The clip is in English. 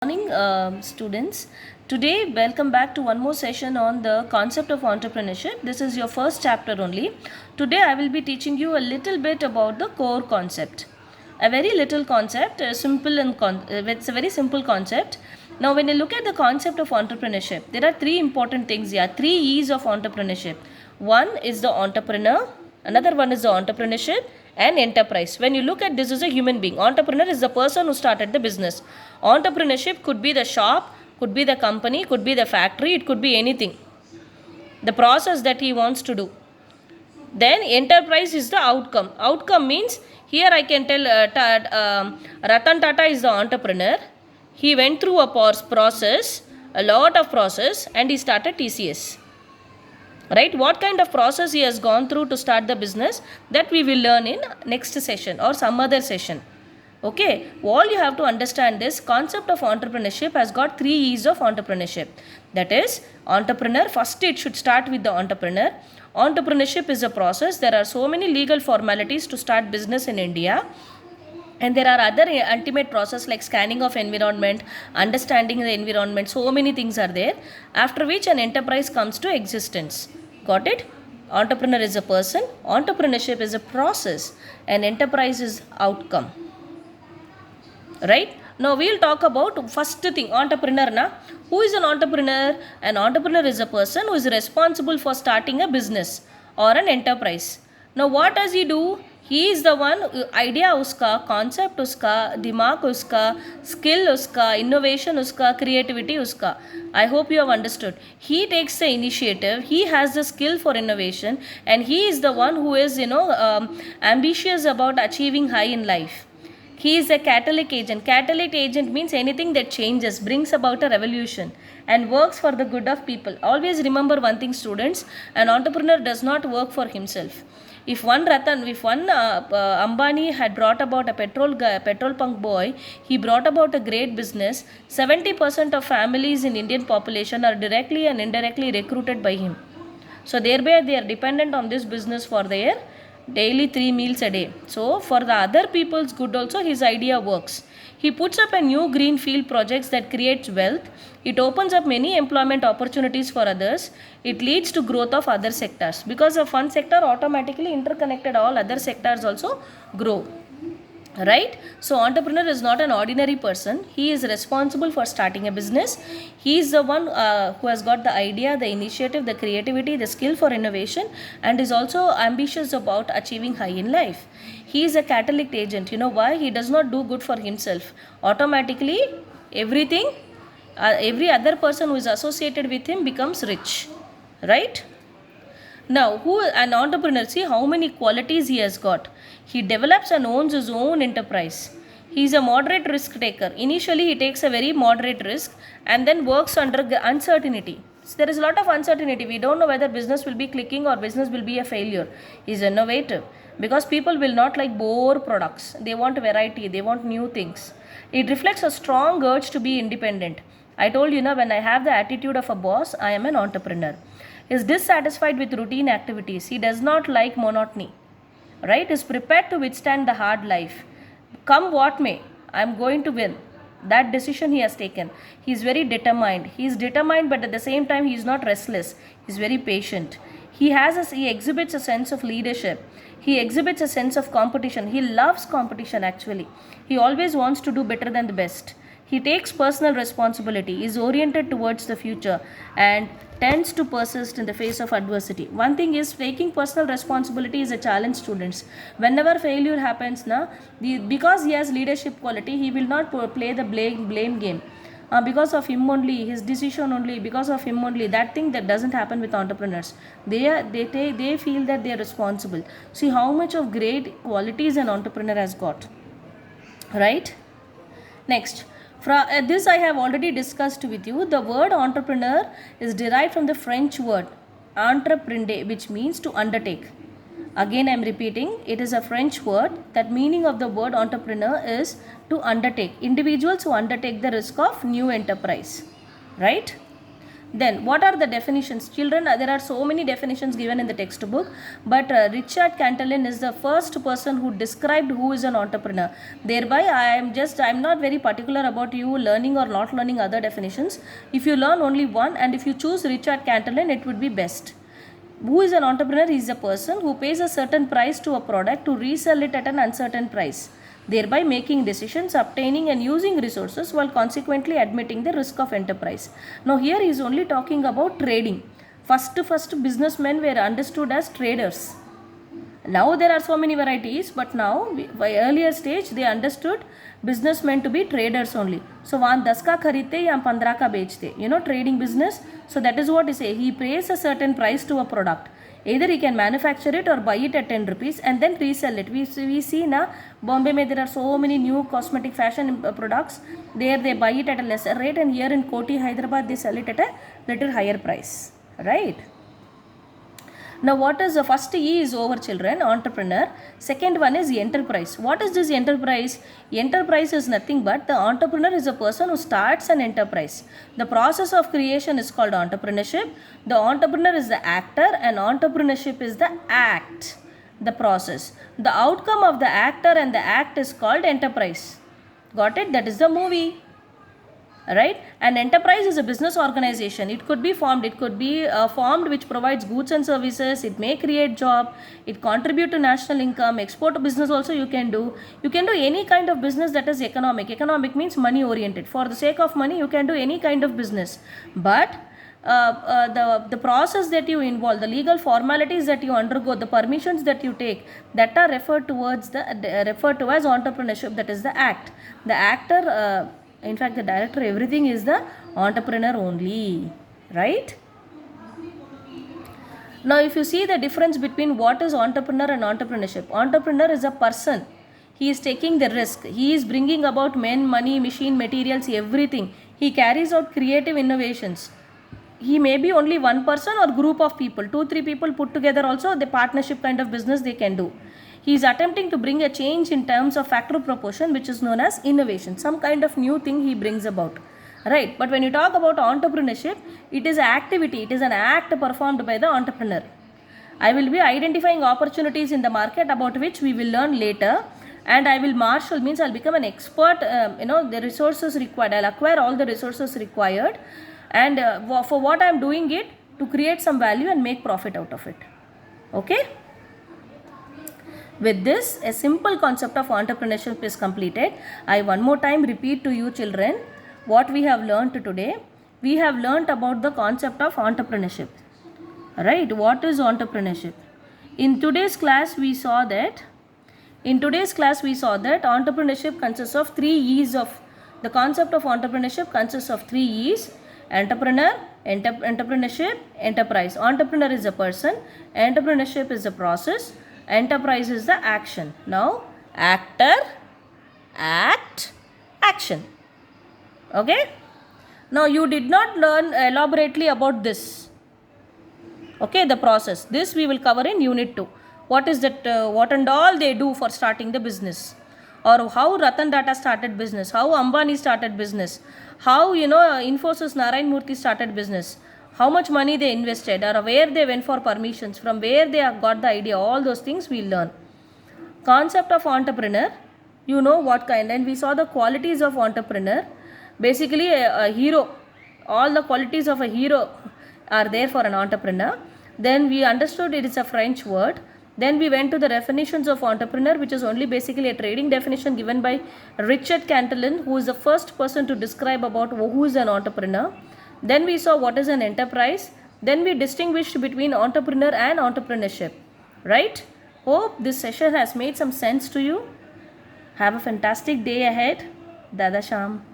Morning, students. Today, welcome back to one more session on the concept of entrepreneurship. This is your first chapter only. Today, I will be teaching you a little bit about the core concept. A very little concept, simple and it's a very simple concept. Now, when you look at the concept of entrepreneurship, there are three important things here. Three E's of entrepreneurship. One is the entrepreneur. Another one is the entrepreneurship and enterprise. When you look at this as a human being, entrepreneur is the person who started the business. Entrepreneurship could be the shop, could be the company, could be the factory, it could be anything. The process that he wants to do. Then enterprise is the outcome. Outcome means here I can tell Ratan Tata is the entrepreneur. He went through a process, a lot of process, and he started TCS. Right? What kind of process he has gone through to start the business, that we will learn in next session or some other session. Okay, all you have to understand is concept of entrepreneurship has got three E's of entrepreneurship. That is, entrepreneur, first it should start with the entrepreneur. Entrepreneurship is a process. There are so many legal formalities to start business in India. And there are other ultimate process like scanning of environment, understanding the environment, so many things are there, after which an enterprise comes to existence. Got it? Entrepreneur is a person, entrepreneurship is a process, and enterprise is outcome. Right? Now we'll talk about first thing, entrepreneur. Who is an entrepreneur? An entrepreneur is a person who is responsible for starting a business or an enterprise. Now what does he do? He is the one, idea uska, concept uska, dimag uska, skill uska, innovation uska, creativity uska. I hope you have understood. He takes the initiative, he has the skill for innovation, and he is the one who is, ambitious about achieving high in life. He is a catalytic agent. Catalytic agent means anything that changes, brings about a revolution, and works for the good of people. Always remember one thing, students, an entrepreneur does not work for himself. If one Ambani had brought about a petrol pump boy, he brought about a great business. 70% of families in Indian population are directly and indirectly recruited by him. So thereby they are dependent on this business for their daily 3 meals a day. So for the other people's good also his idea works. He puts up a new greenfield projects that creates wealth. It opens up many employment opportunities for others. It leads to growth of other sectors. Because of one sector automatically interconnected, all other sectors also grow. Right? So entrepreneur is not an ordinary person. He is responsible for starting a business. He is the one who has got the idea, the initiative, the creativity, the skill for innovation, and is also ambitious about achieving high in life. He is a catalytic agent. You know why? He does not do good for himself. Automatically everything, every other person who is associated with him becomes rich. Right? Now, who an entrepreneur, see how many qualities he has got. He develops and owns his own enterprise. He is a moderate risk taker. Initially, he takes a very moderate risk and then works under uncertainty. So there is a lot of uncertainty. We don't know whether business will be clicking or business will be a failure. He is innovative because people will not like bore products. They want variety. They want new things. It reflects a strong urge to be independent. I told you, when I have the attitude of a boss, I am an entrepreneur. Is dissatisfied with routine activities. He does not like monotony. Right? Is prepared to withstand the hard life. Come what may, I am going to win. That decision he has taken. He is very determined. He is determined, but at the same time he is not restless. He is very patient. He exhibits a sense of leadership. He exhibits a sense of competition. He loves competition actually. He always wants to do better than the best. He takes personal responsibility, is oriented towards the future, and tends to persist in the face of adversity. One thing is, taking personal responsibility is a challenge, students. Whenever failure happens, because he has leadership quality, he will not play the blame game. Because of him only, his decision only, because of him only, that thing that doesn't happen with entrepreneurs. They feel that they are responsible. See how much of great qualities an entrepreneur has got. Right? Next. This I have already discussed with you. The word entrepreneur is derived from the French word entreprendre, which means to undertake. Again I am repeating, it is a French word. That meaning of the word entrepreneur is to undertake. Individuals who undertake the risk of new enterprise. Right? Then what are the definitions? Children, there are so many definitions given in the textbook, but Richard Cantillon is the first person who described who is an entrepreneur. Thereby I'm not very particular about you learning or not learning other definitions. If you learn only one, and if you choose Richard Cantillon, it would be best. Who is an entrepreneur? He is a person who pays a certain price to a product to resell it at an uncertain price, thereby making decisions, obtaining and using resources while consequently admitting the risk of enterprise. Now here he is only talking about trading. First businessmen were understood as traders. Now there are so many varieties, but now by earlier stage they understood businessmen to be traders only. So वहाँ 10 का खरीदते या 15 का बेचते, trading business. So that is what he say. He pays a certain price to a product. Either he can manufacture it or buy it at 10 rupees and then resell it. We see na Bombay mein there are so many new cosmetic fashion products. There they buy it at a lesser rate, and here in Koti, Hyderabad, they sell it at a little higher price, right? Now what is the first E is over, children, entrepreneur. Second one is enterprise. What is this enterprise? Enterprise is nothing but the entrepreneur is a person who starts an enterprise. The process of creation is called entrepreneurship. The entrepreneur is the actor and entrepreneurship is the act, the process. The outcome of the actor and the act is called enterprise. Got it? That is the movie. Right? An enterprise is a business organization. It could be formed which provides goods and services. It may create job. It contribute to national income. Export business also you can do. You can do any kind of business that is economic. Economic means money oriented. For the sake of money, you can do any kind of business. But the process that you involve, the legal formalities that you undergo, the permissions that you take, that are referred to as entrepreneurship. That is the act. The actor, in fact the director, everything is the entrepreneur only, right? Now if you see the difference between what is entrepreneur and entrepreneurship, entrepreneur is a person. He is taking the risk. He is bringing about men, money, machine, materials, everything. He carries out creative innovations. He may be only one person or group of people, 2-3 people put together also, the partnership kind of business they can do. He is attempting to bring a change in terms of factor proportion, which is known as innovation. Some kind of new thing he brings about, right? But when you talk about entrepreneurship, it is an activity, it is an act performed by the entrepreneur. I will be identifying opportunities in the market about which we will learn later, and I will marshal, means I'll become an expert, the resources required. I'll acquire all the resources required, and for what I'm doing it, to create some value and make profit out of it. Okay? With this, a simple concept of entrepreneurship is completed. I one more time repeat to you, children, what we have learned today. We have learnt about the concept of entrepreneurship. Right? What is entrepreneurship? In today's class, we saw that entrepreneurship consists of 3 E's of the concept of entrepreneurship consists of 3 E's: entrepreneur, entrepreneurship, enterprise. Entrepreneur is a person, entrepreneurship is a process, enterprise is the action. Now, actor, act, action. Okay? Now, you did not learn elaborately about this. Okay, the process. This we will cover in Unit 2. What is that, what and all they do for starting the business. Or how Ratan Tata started business, how Ambani started business, how, Infosys Narayan Murthy started business, how much money they invested, or where they went for permissions, from where they have got the idea, all those things we learn. Concept of entrepreneur, what kind, and we saw the qualities of entrepreneur. Basically a hero, all the qualities of a hero are there for an entrepreneur. Then we understood it is a French word. Then we went to the definitions of entrepreneur, which is only basically a trading definition given by Richard Cantillon, who is the first person to describe about who is an entrepreneur. Then we saw what is an enterprise. Then we distinguished between entrepreneur and entrepreneurship. Right? Hope this session has made some sense to you. Have a fantastic day ahead. Dada Sham.